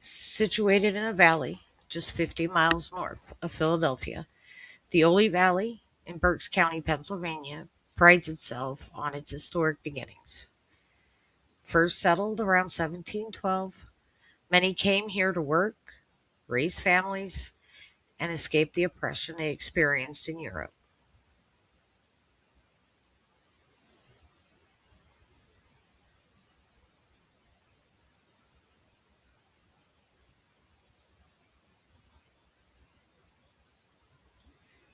Situated in a valley just 50 miles north of Philadelphia, the Oley Valley in Berks County, Pennsylvania, prides itself on its historic beginnings. First settled around 1712, many came here to work, raise families, and escape the oppression they experienced in Europe.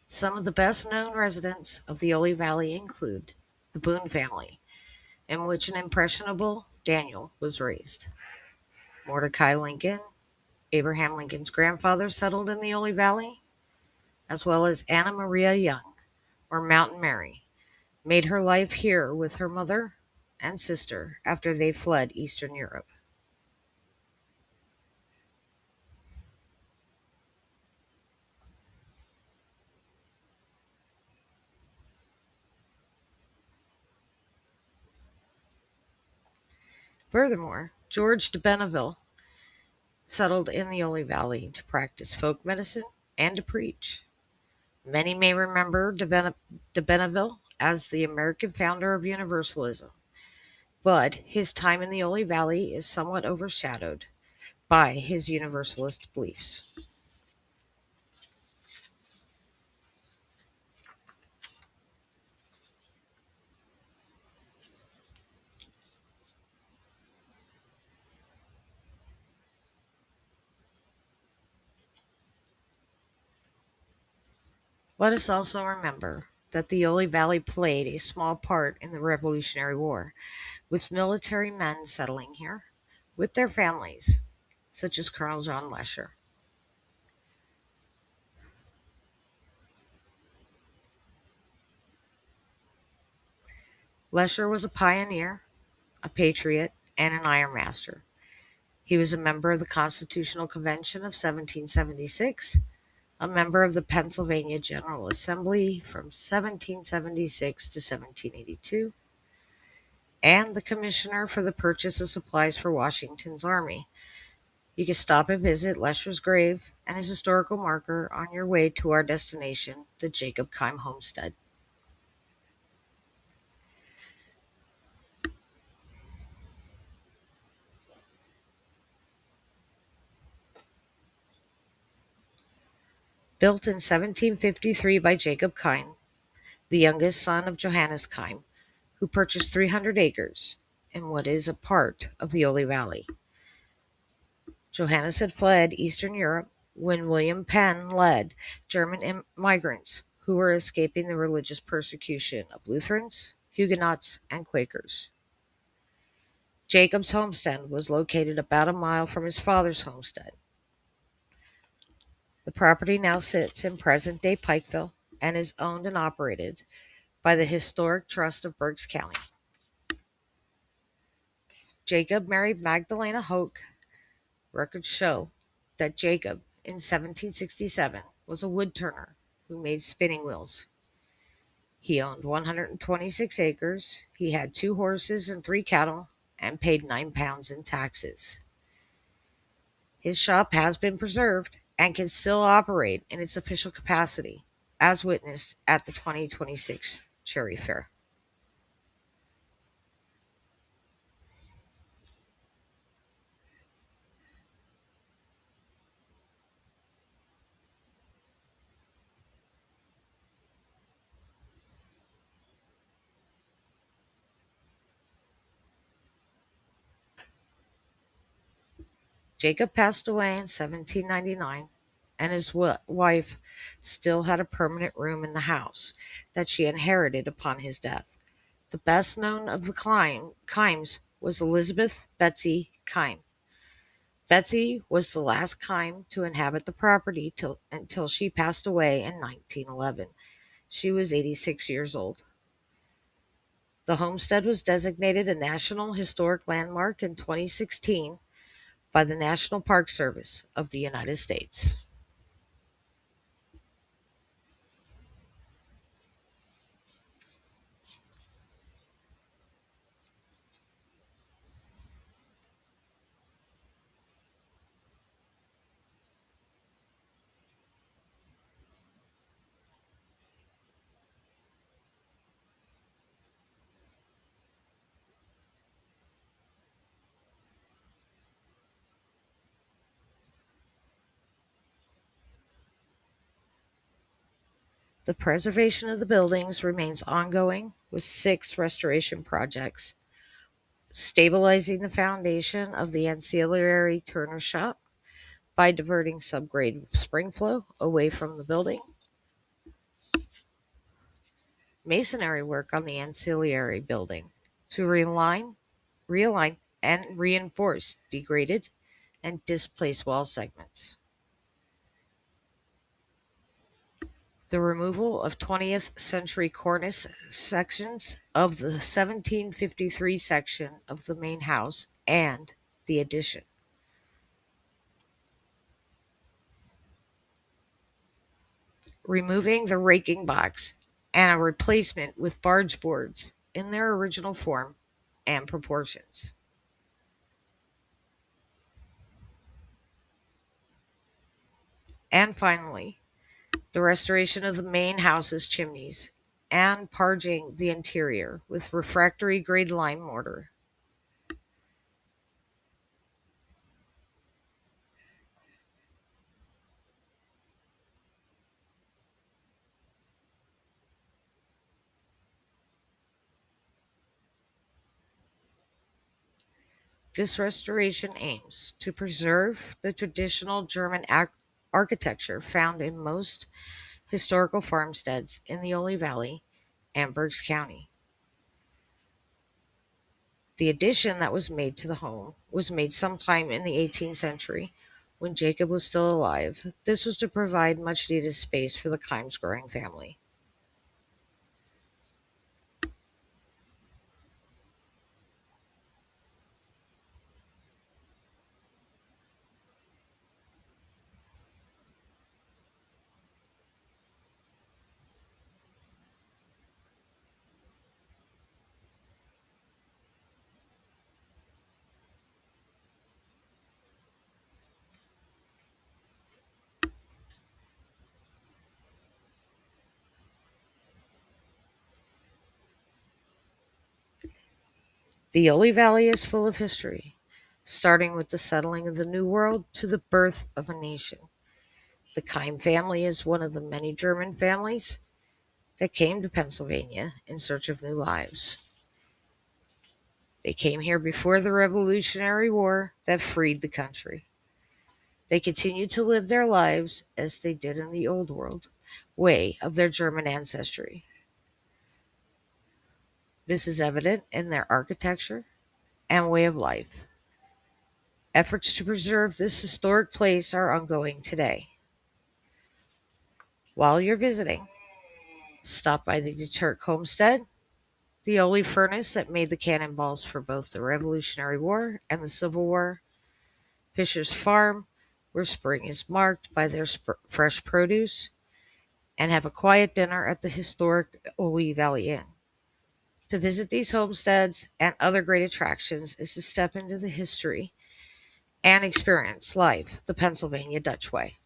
Some of the best known residents of the Oley Valley include the Boone family, in which an impressionable Daniel was raised. Mordecai Lincoln, Abraham Lincoln's grandfather, settled in the Oley Valley, as well as Anna Maria Young, or Mountain Mary, made her life here with her mother and sister after they fled Eastern Europe. Furthermore, George de Benneville settled in the Oley Valley to practice folk medicine and to preach. Many may remember de Benneville as the American founder of Universalism, but his time in the Oley Valley is somewhat overshadowed by his Universalist beliefs. Let us also remember that the Oley Valley played a small part in the Revolutionary War, with military men settling here with their families, such as Colonel John Lesher. Lesher was a pioneer, a patriot, and an Iron Master. He was a member of the Constitutional Convention of 1776, a member of the Pennsylvania General Assembly from 1776 to 1782, and the Commissioner for the Purchase of Supplies for Washington's Army. You can stop and visit Lesher's grave and his historical marker on your way to our destination, the Jacob Kime Homestead. Built in 1753 by Jacob Kime, the youngest son of Johannes Kime, who purchased 300 acres in what is a part of the Oley Valley. Johannes had fled Eastern Europe when William Penn led German migrants who were escaping the religious persecution of Lutherans, Huguenots, and Quakers. Jacob's homestead was located about a mile from his father's homestead. The property now sits in present-day Pikeville and is owned and operated by the Historic Trust of Berks County. Jacob married Magdalena Hoke. Records show that Jacob, in 1767, was a woodturner who made spinning wheels. He owned 126 acres, he had 2 horses and 3 cattle, and paid £9 in taxes. His shop has been preserved and can still operate in its official capacity, as witnessed at the 2026 Cherry Fair. Jacob passed away in 1799, and his wife still had a permanent room in the house that she inherited upon his death. The best known of the Kimes was Elizabeth Betsy Kime. Betsy was the last Kime to inhabit the property until she passed away in 1911. She was 86 years old. The homestead was designated a National Historic Landmark in 2016 by the National Park Service of the United States. The preservation of the buildings remains ongoing with 6 restoration projects, stabilizing the foundation of the ancillary turner shop by diverting subgrade spring flow away from the building, masonry work on the ancillary building to realign and reinforce degraded and displaced wall segments, the removal of 20th century cornice sections of the 1753 section of the main house, and the addition. Removing the raking box and a replacement with barge boards in their original form and proportions. And finally, the restoration of the main house's chimneys and parging the interior with refractory grade lime mortar. This restoration aims to preserve the traditional German architecture found in most historical farmsteads in the Oley Valley and Berks County. The addition that was made to the home was made sometime in the 18th century when Jacob was still alive. This was to provide much needed space for the Kiems growing family. The Oley Valley is full of history, starting with the settling of the New World to the birth of a nation. The Keim family is one of the many German families that came to Pennsylvania in search of new lives. They came here before the Revolutionary War that freed the country. They continued to live their lives as they did in the Old World way of their German ancestry. This is evident in their architecture and way of life. Efforts to preserve this historic place are ongoing today. While you're visiting, stop by the Deterk Homestead, the Oley furnace that made the cannonballs for both the Revolutionary War and the Civil War, Fisher's Farm, where spring is marked by their fresh produce, and have a quiet dinner at the historic Oley Valley Inn. To visit these homesteads and other great attractions is to step into the history and experience life the Pennsylvania Dutch way.